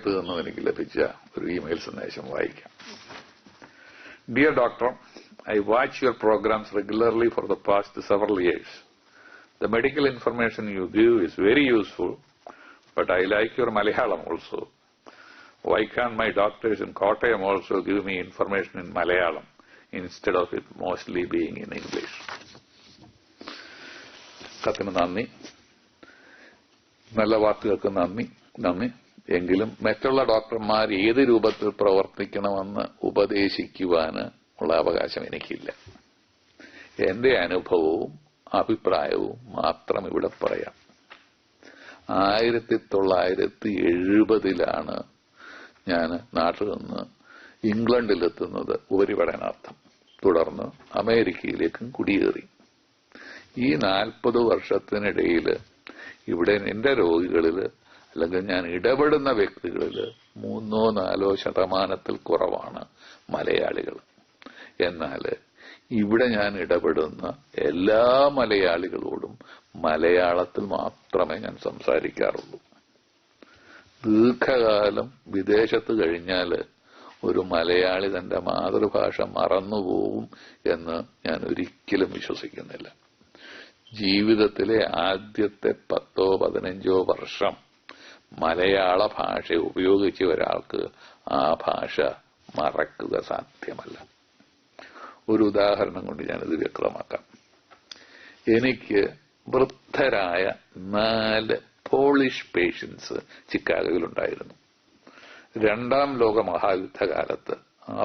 കോട്ടയത്ത് നിന്നും എനിക്ക് ലഭിച്ച ഒരു ഇമെയിൽ സന്ദേശം വായിക്കാം. Dear Doctor, I watch your programs regularly for the past several years. The medical information you give is very useful, but I like your Malayalam also. Why can't my doctors in Kottayam also give me information in Malayalam instead of it mostly being in English? കത്തിന് നന്ദി, നല്ല വാക്കുകൾക്ക് നന്ദി. എങ്കിലും മറ്റുള്ള ഡോക്ടർമാർ ഏത് രൂപത്തിൽ പ്രവർത്തിക്കണമെന്ന് ഉപദേശിക്കുവാന് ഉള്ള അവകാശം എനിക്കില്ല. എന്റെ അനുഭവവും അഭിപ്രായവും മാത്രം ഇവിടെ പറയാം. 1970 ഞാൻ നാട്ടിൽ നിന്ന് ഇംഗ്ലണ്ടിലെത്തുന്നത് ഉപരിപഠനാർത്ഥം. തുടർന്ന് അമേരിക്കയിലേക്കും കുടിയേറി. ഈ 40 വർഷത്തിനിടയിൽ ഇവിടെ എന്റെ രോഗികളിൽ അല്ലെങ്കിൽ ഞാൻ ഇടപെടുന്ന വ്യക്തികളിൽ 3-4% കുറവാണ് മലയാളികൾ. എന്നാൽ ഇവിടെ ഞാൻ ഇടപെടുന്ന എല്ലാ മലയാളികളോടും മലയാളത്തിൽ മാത്രമേ ഞാൻ സംസാരിക്കാറുള്ളൂ. ദീർഘകാലം വിദേശത്ത് കഴിഞ്ഞാൽ ഒരു മലയാളി തന്റെ മാതൃഭാഷ മറന്നുപോകും എന്ന് ഞാൻ ഒരിക്കലും വിശ്വസിക്കുന്നില്ല. ജീവിതത്തിലെ ആദ്യത്തെ 10-15 വർഷം മലയാള ഭാഷ ഉപയോഗിച്ച ഒരാൾക്ക് ആ ഭാഷ മറക്കുക സാധ്യമല്ല. ഒരു ഉദാഹരണം കൊണ്ട് ഞാനിത് വ്യക്തമാക്കാം. എനിക്ക് വൃദ്ധരായ 4 പോളിഷ് പേഷ്യൻസ് ചിക്കാഗോയിലുണ്ടായിരുന്നു. 2ാം ലോക മഹായുദ്ധകാലത്ത്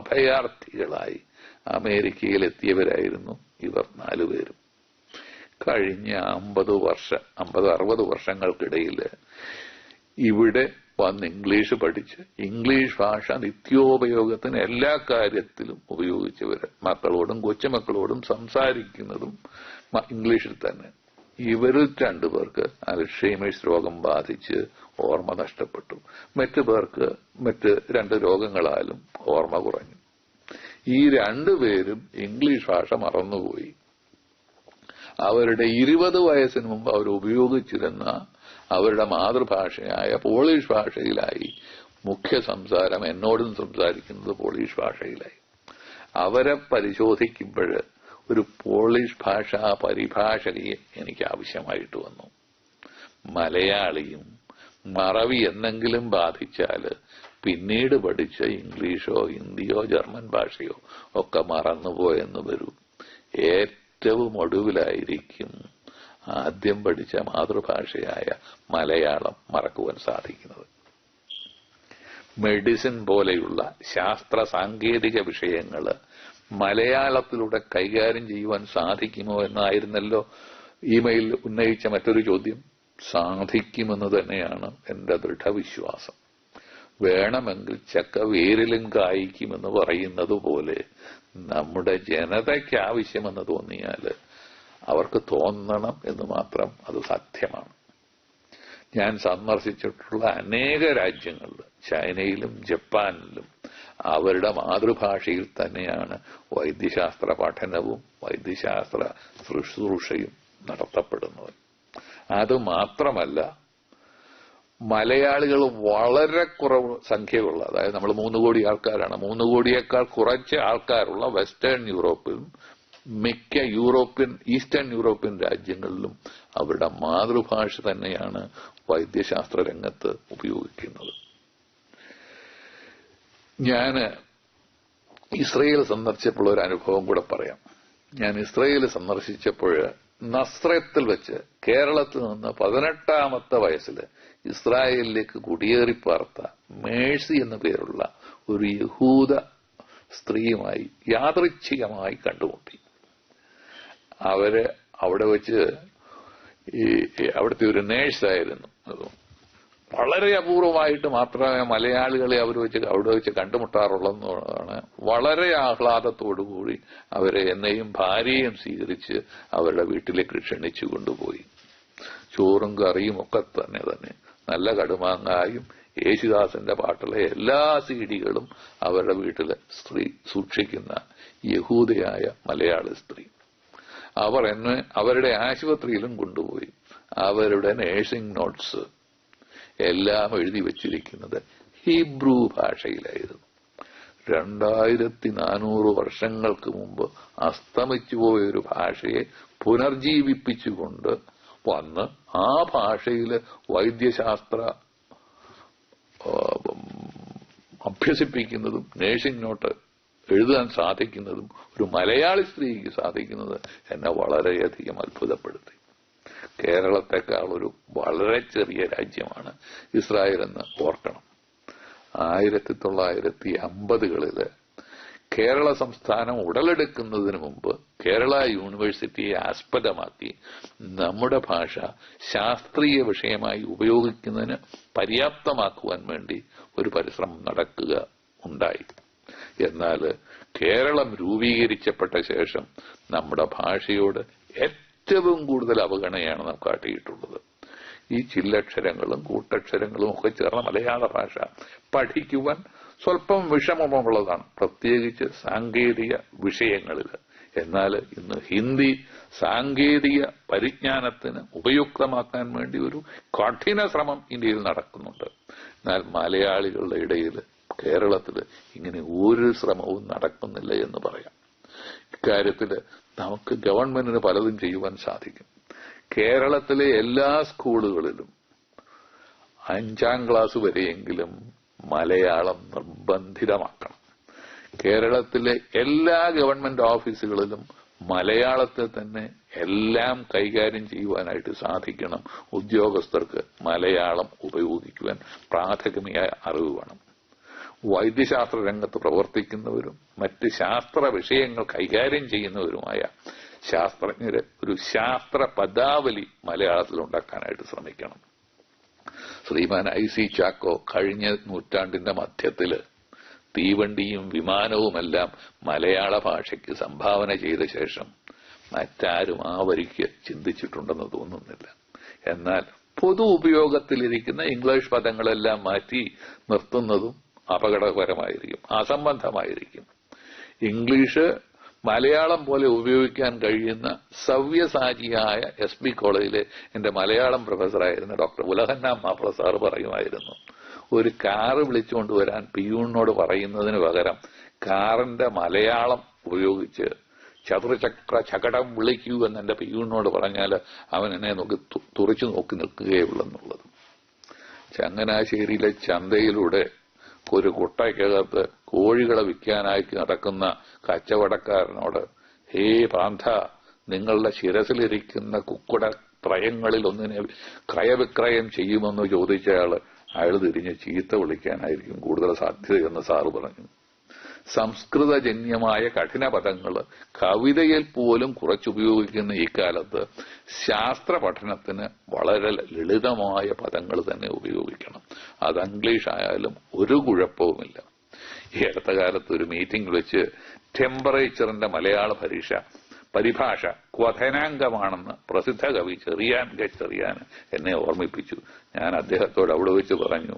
അഭയാർത്ഥികളായി അമേരിക്കയിലെത്തിയവരായിരുന്നു ഇവർ 4 പേരും. കഴിഞ്ഞ 50-60 വർഷങ്ങൾക്കിടയിൽ ഇവിടെ വന്ന് ഇംഗ്ലീഷ് പഠിച്ച് ഇംഗ്ലീഷ് ഭാഷ നിത്യോപയോഗത്തിന് എല്ലാ കാര്യത്തിലും ഉപയോഗിച്ചവര് മക്കളോടും കൊച്ചുമക്കളോടും സംസാരിക്കുന്നതും ഇംഗ്ലീഷിൽ തന്നെ. ഇവരിൽ 2 പേർക്ക് അൽഷൈമേഴ്സ് രോഗം ബാധിച്ച് ഓർമ്മ നഷ്ടപ്പെട്ടു. മറ്റു പേർക്ക് മറ്റ് 2 രോഗങ്ങളാലും ഓർമ്മ കുറഞ്ഞു. ഈ 2 പേരും ഇംഗ്ലീഷ് ഭാഷ മറന്നുപോയി. അവരുടെ 20 വയസ്സിന് മുമ്പ് അവർ ഉപയോഗിച്ചിരുന്ന അവരുടെ മാതൃഭാഷയായ പോളിഷ് ഭാഷയിലായി മുഖ്യ സംസാരം. എന്നോടും സംസാരിക്കുന്നത് പോളിഷ് ഭാഷയിലായി. അവരെ പരിശോധിക്കുമ്പോൾ ഒരു പോളിഷ് ഭാഷാ പരിഭാഷകയെ എനിക്ക് ആവശ്യമായിട്ട് വന്നു. മലയാളിയും മറവി എന്നെങ്കിലും ബാധിച്ചാൽ പിന്നീട് പഠിച്ച ഇംഗ്ലീഷോ ഹിന്ദിയോ ജർമ്മൻ ഭാഷയോ ഒക്കെ മറന്നുപോയെന്ന് വരൂ. ഏറ്റവും ഒടുവിലായിരിക്കും ആദ്യം പഠിച്ച മാതൃഭാഷയായ മലയാളം മറക്കുവാൻ സാധിക്കുന്നത്. മെഡിസിൻ പോലെയുള്ള ശാസ്ത്ര സാങ്കേതിക വിഷയങ്ങൾ മലയാളത്തിലൂടെ കൈകാര്യം ചെയ്യുവാൻ സാധിക്കുമോ എന്നായിരുന്നല്ലോ ഇമെയിൽ ഉന്നയിച്ച മറ്റൊരു ചോദ്യം. സാധിക്കുമെന്ന് തന്നെയാണ് എന്റെ ദൃഢവിശ്വാസം. വേണമെങ്കിൽ ചക്ക വേരിലും കായ്ക്കുമെന്ന് പറയുന്നത് പോലെ നമ്മുടെ ജനതയ്ക്ക് ആവശ്യമെന്ന് തോന്നിയാൽ അവർക്ക് തോന്നണം എന്ന് മാത്രം അത് സാധ്യമാണ്. ഞാൻ സന്ദർശിച്ചിട്ടുള്ള അനേക രാജ്യങ്ങളിൽ, ചൈനയിലും ജപ്പാനിലും അവരുടെ മാതൃഭാഷയിൽ തന്നെയാണ് വൈദ്യശാസ്ത്ര പഠനവും വൈദ്യശാസ്ത്ര ശുശ്രൂഷയും നടത്തപ്പെടുന്നത്. അതുമാത്രമല്ല, മലയാളികൾ വളരെ കുറവ് സംഖ്യയുള്ള, അതായത് നമ്മൾ 3 കോടി ആൾക്കാരാണ്, 3 കോടിയേക്കാൾ കുറച്ച് ആൾക്കാരുള്ള വെസ്റ്റേൺ യൂറോപ്പിലും മിക്ക ഈസ്റ്റേൺ യൂറോപ്യൻ രാജ്യങ്ങളിലും അവരുടെ മാതൃഭാഷ തന്നെയാണ് വൈദ്യശാസ്ത്ര രംഗത്ത് ഉപയോഗിക്കുന്നത്. ഞാൻ ഇസ്രയേൽ സന്ദർശിച്ചപ്പോൾ ഒരു അനുഭവം കൂടെ പറയാം. ഞാൻ ഇസ്രയേൽ സന്ദർശിച്ചപ്പോൾ നസ്രത്തിൽ വെച്ച് കേരളത്തിൽ നിന്ന് 18ാമത്തെ വയസ്സിൽ ഇസ്രായേലിലേക്ക് കുടിയേറി പാർത്ത മേഴ്സി എന്ന പേരുള്ള ഒരു യഹൂദ സ്ത്രീയുമായി യാദൃച്ഛികമായി കണ്ടുമുട്ടി. അവര് അവിടെ വെച്ച് അവിടുത്തെ ഒരു നേഴ്സായിരുന്നു. വളരെ അപൂർവമായിട്ട് മാത്രമേ മലയാളികളെ അവിടെ വെച്ച് കണ്ടുമുട്ടാറുള്ളതാണ്. വളരെ ആഹ്ലാദത്തോടുകൂടി അവരെ എന്നെയും ഭാര്യയും സ്വീകരിച്ച് അവരുടെ വീട്ടിലേക്ക് ക്ഷണിച്ചു കൊണ്ടുപോയി. ചോറും കറിയും ഒക്കെ തന്നെ നല്ല കടുമാങ്ങായും യേശുദാസിന്റെ പാട്ടുള്ള എല്ലാ സീഡികളും അവരുടെ വീട്ടിലെ സ്ത്രീ സൂക്ഷിക്കുന്ന യഹൂദയായ മലയാളി സ്ത്രീ. അവർ എന്നെ അവരുടെ ആശുപത്രിയിലും കൊണ്ടുപോയി. അവരുടെ നേഴ്സിംഗ് നോട്ട്സ് എല്ലാം എഴുതി വച്ചിരിക്കുന്നത് ഹീബ്രു ഭാഷയിലായിരുന്നു. 2400 വർഷങ്ങൾക്ക് മുമ്പ് അസ്തമിച്ചുപോയൊരു ഭാഷയെ പുനർജീവിപ്പിച്ചുകൊണ്ട് വന്ന് ആ ഭാഷയിൽ വൈദ്യശാസ്ത്ര അഭ്യസിപ്പിക്കുന്നതും നേഴ്സിംഗ് നോട്ട് എഴുതാൻ സാധിക്കുന്നതും ഒരു മലയാളി സ്ത്രീക്ക് സാധിക്കുന്നത് എന്നെ വളരെയധികം അത്ഭുതപ്പെടുത്തി. കേരളത്തെക്കാൾ ഒരു വളരെ ചെറിയ രാജ്യമാണ് ഇസ്രായേൽ എന്ന് ഓർക്കണം. 1950കളില് കേരള സംസ്ഥാനം ഉടലെടുക്കുന്നതിന് മുമ്പ് കേരള യൂണിവേഴ്സിറ്റിയെ ആസ്പദമാക്കി നമ്മുടെ ഭാഷ ശാസ്ത്രീയ വിഷയമായി ഉപയോഗിക്കുന്നതിന് പര്യാപ്തമാക്കുവാൻ വേണ്ടി ഒരു പരിശ്രമം നടക്കുക ഉണ്ടായി. എന്നാൽ കേരളം രൂപീകരിക്കപ്പെട്ട ശേഷം നമ്മുടെ ഭാഷയോട് ഏറ്റവും കൂടുതൽ അവഗണനയാണ് നാം കാട്ടിയിട്ടുള്ളത്. ഈ ചില്ലക്ഷരങ്ങളും കൂട്ടക്ഷരങ്ങളും ഒക്കെ ചേർന്ന മലയാള ഭാഷ പഠിക്കുവാൻ സ്വല്പം വിഷമമുള്ളതാണ്, പ്രത്യേകിച്ച് സാങ്കേതിക വിഷയങ്ങളിൽ. എന്നാൽ ഇന്ന് ഹിന്ദി സാങ്കേതിക പരിജ്ഞാനത്തിന് ഉപയുക്തമാക്കാൻ വേണ്ടി ഒരു കഠിന ശ്രമം ഇന്ത്യയിൽ നടക്കുന്നുണ്ട്. എന്നാൽ മലയാളികളുടെ ഇടയിൽ കേരളത്തിൽ ഇങ്ങനെ ഒരു ശ്രമവും നടക്കുന്നില്ല എന്ന് പറയാം. ഇക്കാര്യത്തിൽ നമുക്ക് ഗവൺമെന്റിന് പലതും ചെയ്യുവാൻ സാധിക്കും. കേരളത്തിലെ എല്ലാ സ്കൂളുകളിലും 5ാം ക്ലാസ് വരെയെങ്കിലും മലയാളം നിർബന്ധിതമാക്കണം. കേരളത്തിലെ എല്ലാ ഗവൺമെന്റ് ഓഫീസുകളിലും മലയാളത്തിൽ തന്നെ എല്ലാം കൈകാര്യം ചെയ്യുവാനായിട്ട് സാധിക്കണം. ഉദ്യോഗസ്ഥർക്ക് മലയാളം ഉപയോഗിക്കുവാൻ പ്രാഥമികമായ അറിവ് വേണം. വൈദ്യശാസ്ത്ര രംഗത്ത് പ്രവർത്തിക്കുന്നവരും മറ്റ് ശാസ്ത്ര വിഷയങ്ങൾ കൈകാര്യം ചെയ്യുന്നവരുമായ ശാസ്ത്രജ്ഞര് ഒരു ശാസ്ത്ര പദാവലി മലയാളത്തിൽ ഉണ്ടാക്കാനായിട്ട് ശ്രമിക്കണം. ശ്രീമാൻ IC ചാക്കോ കഴിഞ്ഞ നൂറ്റാണ്ടിന്റെ മധ്യത്തില് തീവണ്ടിയും വിമാനവുമെല്ലാം മലയാള ഭാഷയ്ക്ക് സംഭാവന ചെയ്ത ശേഷം മറ്റാരും ആ വരിക്ക് ചിന്തിച്ചിട്ടുണ്ടെന്ന് തോന്നുന്നില്ല. എന്നാൽ പൊതു ഉപയോഗത്തിലിരിക്കുന്ന ഇംഗ്ലീഷ് പദങ്ങളെല്ലാം മാറ്റി നിർത്തുന്നതും അപകടകരമായിരിക്കും, അസംബന്ധമായിരിക്കും. ഇംഗ്ലീഷ് മലയാളം പോലെ ഉപയോഗിക്കാൻ കഴിയുന്ന സവ്യസാചിയായ SB കോളേജിലെ എന്റെ മലയാളം പ്രൊഫസറായിരുന്ന ഡോക്ടർ ഉലഹന്നാം മാപ്പിള സാറ് പറയുമായിരുന്നു, ഒരു കാറ് വിളിച്ചുകൊണ്ട് വരാൻ പിയൂണിനോട് പറയുന്നതിന് പകരം കാറിന്റെ മലയാളം ഉപയോഗിച്ച് ചതുർചക്ര ചകടം വിളിക്കൂ എന്ന് എന്റെ പിയൂണിനോട് പറഞ്ഞാൽ അവൻ എന്നെ നോക്കി തുറച്ചു നോക്കി നിൽക്കുകയുള്ളെന്നുള്ളത്. ചങ്ങനാശ്ശേരിയിലെ ചന്തയിലൂടെ ഒരു കുട്ടയ്ക്കകത്ത് കോഴികളെ വിൽക്കാനായി നടക്കുന്ന കച്ചവടക്കാരനോട്, ഹേ പാന്ത, നിങ്ങളുടെ ശിരസിലിരിക്കുന്ന കുക്കുട ത്രയങ്ങളിൽ ഒന്നിനെ ക്രയവിക്രയം ചെയ്യുമെന്ന് ചോദിച്ചയാൾ അയാൾ തിരിഞ്ഞ് ചീത്ത വിളിക്കാനായിരിക്കും കൂടുതൽ സാധ്യതയെന്ന് സാറ് പറഞ്ഞു. സംസ്കൃതജന്യമായ കഠിന പദങ്ങൾ കവിതയിൽ പോലും കുറച്ചുപയോഗിക്കുന്ന ഇക്കാലത്ത് ശാസ്ത്ര പഠനത്തിന് വളരെ ലളിതമായ പദങ്ങൾ തന്നെ ഉപയോഗിക്കണം. അത് ഇംഗ്ലീഷ് ആയാലും ഒരു കുഴപ്പവുമില്ല. ഈ അടുത്ത കാലത്ത് ഒരു മീറ്റിംഗ് വെച്ച് ടെമ്പറേച്ചറിന്റെ മലയാള പരിഭാഷ ക്വഥനാങ്കമാണെന്ന് പ്രസിദ്ധ കവി ചെറിയാൻ എന്നെ ഓർമ്മിപ്പിച്ചു. ഞാൻ അദ്ദേഹത്തോട് അവിടെ വെച്ച് പറഞ്ഞു,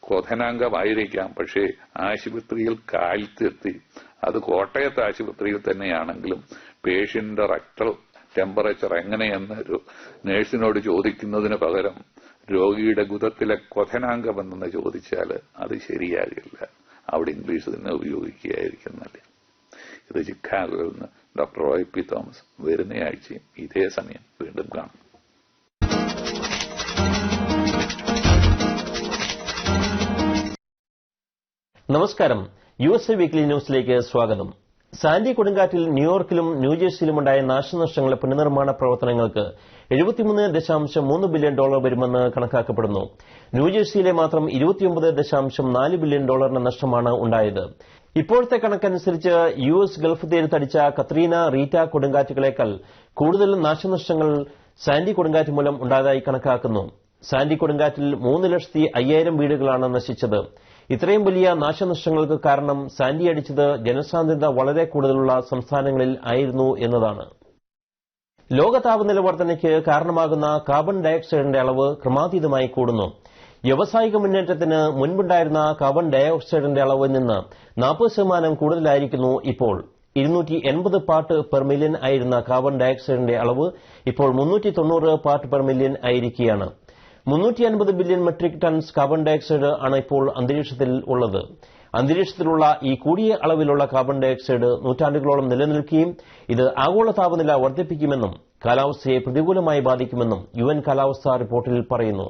ക്വഥനാങ്കമായിരിക്കാം, പക്ഷേ ആശുപത്രിയിൽ കാൽത്തെത്തി അത് കോട്ടയത്തെ ആശുപത്രിയിൽ തന്നെയാണെങ്കിലും പേഷ്യന്റ് റെക്ടൽ ടെമ്പറേച്ചർ എങ്ങനെയെന്ന് നേഴ്സിനോട് ചോദിക്കുന്നതിന് പകരം രോഗിയുടെ ഗുദത്തിലെ ക്വഥനാങ്കമെന്ന് ചോദിച്ചാൽ അത് ശരിയാകില്ല. അവിടെ ഇംഗ്ലീഷ് തന്നെ ഉപയോഗിക്കുകയായിരിക്കുന്നല്ലേ. ഇത് ചിക്കാഗോയിൽ നിന്ന് ഡോക്ടർ റോയ് പി തോമസ്. വരുന്ന ആഴ്ചയും ഇതേ സമയം വീണ്ടും കാണും. നമസ്കാരം. USA വീക്ക്ലി ന്യൂസിലേക്ക് സ്വാഗതം. സാൻഡി കൊടുങ്കാറ്റിൽ ന്യൂയോർക്കിലും ന്യൂജേഴ്സിയിലുമുണ്ടായ നാശനഷ്ടങ്ങളുടെ പുനർനിർമ്മാണ പ്രവർത്തനങ്ങൾക്ക് $73.3 ബില്യൺ വരുമെന്ന് കണക്കാക്കപ്പെടുന്നു. ന്യൂജേഴ്സിയിലെ മാത്രം $29.4 ബില്യൺ നഷ്ടമാണ് ഉണ്ടായത്. ഇപ്പോഴത്തെ കണക്കനുസരിച്ച് US ഗൾഫ് തീരത്തടിച്ച കത്രീന, റീറ്റ കൊടുങ്കാറ്റുകളേക്കാൾ കൂടുതൽ നാശനഷ്ടങ്ങൾ സാൻഡി കൊടുങ്കാറ്റ് മൂലം ഉണ്ടായതായി കണക്കാക്കുന്നു. സാൻഡി കൊടുങ്കാറ്റിൽ 3,05,000 വീടുകളാണ് നശിച്ചത്. ഇത്രയും വലിയ നാശനഷ്ടങ്ങൾക്ക് കാരണം സാൻഡി അടിച്ചത് ജനസാന്ദ്രത വളരെ കൂടുതലുള്ള സംസ്ഥാനങ്ങളിൽ ആയിരുന്നു എന്നതാണ്. ലോക താപനില വർധനയ്ക്ക് കാരണമാകുന്ന കാർബൺ ഡയോക്സൈഡിന്റെ അളവ് ക്രമാതീതമായി കൂടുന്നു. വ്യാവസായിക മുന്നേറ്റത്തിന് മുൻപുണ്ടായിരുന്ന കാർബൺ ഡയോക്സൈഡിന്റെ അളവിൽ നിന്ന് 40% കൂടുതലായിരിക്കുന്നു ഇപ്പോൾ. 280 പാർട്ട് പെർ മില്യൺ ആയിരുന്ന കാർബൺ ഡയോക്സൈഡിന്റെ അളവ് ഇപ്പോൾ 390 പാർട്ട് പെർ മില്യൺ ആയിരിക്കുകയാണ്. 350 billion metric tons carbon dioxide ആണ് ഇപ്പോൾ അന്തരീക്ഷത്തിൽ ഉള്ളത്. അന്തരീക്ഷത്തിലുള്ള ഈ കൂടിയ അളവിലുള്ള കാർബൺ ഡയോക്സൈഡ് നൂറ്റാണ്ടുകളോളം നിലനിൽക്കുകയും ഇത് ആഗോള താപനില വർദ്ധിപ്പിക്കുമെന്നും കാലാവസ്ഥയെ പ്രതികൂലമായി ബാധിക്കുമെന്നും UN കാലാവസ്ഥാ റിപ്പോർട്ടിൽ പറയുന്നു.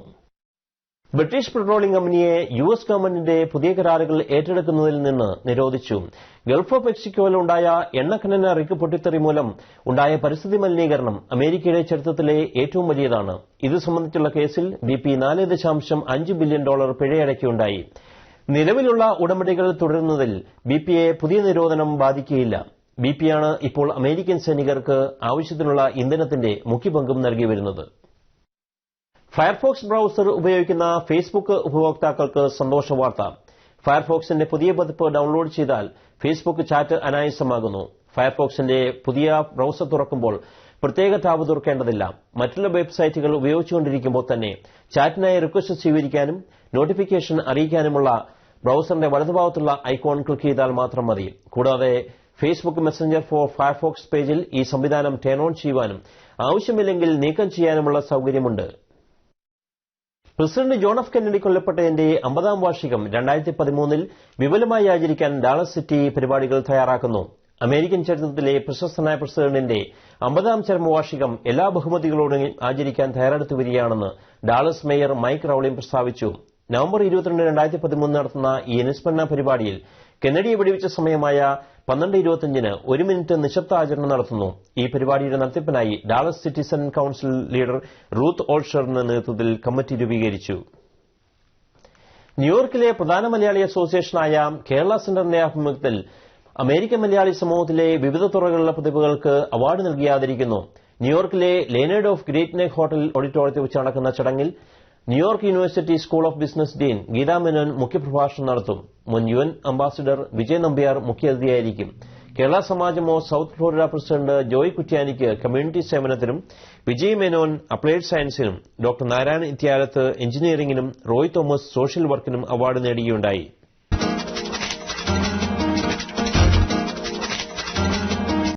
ബ്രിട്ടീഷ് പെട്രോളിയം കമ്പനിയെ US ഗവൺമെന്റിന്റെ പുതിയ കരാറുകൾ ഏറ്റെടുക്കുന്നതിൽ നിന്ന് നിരോധിച്ചു. ഗൾഫ് ഓഫ് മെക്സിക്കോയിലുണ്ടായ എണ്ണഖനന റിഗ് പൊട്ടിത്തെറി മൂലം ഉണ്ടായ പരിസ്ഥിതി മലിനീകരണം അമേരിക്കയുടെ ചരിത്രത്തിലെ ഏറ്റവും വലിയതാണ്. ഇത് സംബന്ധിച്ചുള്ള കേസിൽ BP $4.5 ബില്യൺ പിഴയടയ്ക്കുകയുണ്ടായി. നിലവിലുള്ള ഉടമ്പടികൾ തുടരുന്നതിൽ BPയെ പുതിയ നിരോധനം ബാധിക്കുകയില്ല. BPയാണ് ഇപ്പോൾ അമേരിക്കൻ സൈനികർക്ക് ആവശ്യത്തിനുള്ള ഇന്ധനത്തിന്റെ മുഖ്യ പങ്കും നൽകി വരുന്നത്. ഫയർഫോക്സ് ബ്രൌസർ ഉപയോഗിക്കുന്ന ഫേസ്ബുക്ക് ഉപഭോക്താക്കൾക്ക് സന്തോഷവാർത്ത. ഫയർഫോക്സിന്റെ പുതിയ പതിപ്പ് ഡൌൺലോഡ് ചെയ്താൽ ഫേസ്ബുക്ക് ചാറ്റ് അനായാസമാകുന്നു. ഫയർഫോക്സിന്റെ പുതിയ ബ്രൌസർ തുറക്കുമ്പോൾ പ്രത്യേക ടാബ് തുറക്കേണ്ടതില്ല. മറ്റുള്ള വെബ്സൈറ്റുകൾ ഉപയോഗിച്ചുകൊണ്ടിരിക്കുമ്പോൾ തന്നെ ചാറ്റിനായി റിക്വസ്റ്റ് സ്വീകരിക്കാനും നോട്ടിഫിക്കേഷൻ അറിയിക്കാനുമുള്ള ബ്രൌസറിന്റെ വലതുഭാഗത്തുള്ള ഐക്കോൺ ക്ലിക്ക് ചെയ്താൽ മാത്രം മതി. കൂടാതെ ഫേസ്ബുക്ക് മെസഞ്ചർ ഫോർ ഫയർഫോക്സ് പേജിൽ ഈ സംവിധാനം ടേൺ ഓൺ ചെയ്യുവാനും ആവശ്യമില്ലെങ്കിൽ നീക്കം ചെയ്യാനുമുള്ള സൌകര്യമുണ്ട്. പ്രസിഡന്റ് ജോൺ എഫ് കെന്നഡി കൊല്ലപ്പെട്ടതിന്റെ 50ാം വാർഷികം 2013 വിപുലമായി ആചരിക്കാൻ ഡാളസ് സിറ്റി പരിപാടികൾ തയ്യാറാക്കുന്നു. അമേരിക്കൻ ചരിത്രത്തിലെ പ്രശസ്തനായ പ്രസിഡന്റിന്റെ 50ാം ചരമവാർഷികം എല്ലാ ബഹുമതികളോടും ആചരിക്കാൻ തയ്യാറെടുത്തു വരികയാണെന്ന് ഡാളസ് മേയർ മൈക്ക് റൌളിംഗ് പ്രസ്താവിച്ചു. നവംബർ 22, 2013 നടത്തുന്ന ഈ അനുസ്മരണ പരിപാടിയിൽ കെന്നഡിയെ വെടിവെച്ച സമയമായ 12:25 1 മിനിറ്റ് നിശബ്ദാചരണം നടത്തുന്നു. ഈ പരിപാടിയുടെ നടത്തിപ്പിനായി Dallas citizen council leader Ruth ഓൾഷറിന്റെ നേതൃത്വത്തിൽ കമ്മിറ്റി രൂപീകരിച്ചു. ന്യൂയോർക്കിലെ പ്രധാന മലയാളി അസോസിയേഷനായ കേരള സെന്ററിന്റെ ആഭിമുഖ്യത്തിൽ അമേരിക്കൻ മലയാളി സമൂഹത്തിലെ വിവിധ തുറകളിലുള്ള പ്രതിഭകൾക്ക് അവാർഡ് നൽകി ആദരിക്കുന്നു. ന്യൂയോർക്കിലെ Leonard of Great Neck hotel ഓഡിറ്റോറിയത്തിൽ വെച്ച് നടക്കുന്ന ചടങ്ങിൽ New York university school of business dean Geetha Menon മുഖ്യപ്രഭാഷണം നടത്തും. മുൻ UN അംബാസിഡർ വിജയ് നമ്പ്യാർ മുഖ്യാതിഥിയായിരിക്കും. കേരള സമാജമോ സൌത്ത് ഫ്ലോറിഡ പ്രസിഡന്റ് ജോയ് കുറ്റ്യാനിക്ക് കമ്മ്യൂണിറ്റി സേവനത്തിനും, വിജയ് മേനോൻ അപ്ലൈഡ് സയൻസിനും, ഡോക്ടർ നാരായൺ ഇത്യാലത്ത് എഞ്ചിനീയറിംഗിനും, റോയ് തോമസ് സോഷ്യൽ വർക്കിനും അവാർഡ് നേടുകയുണ്ടായി.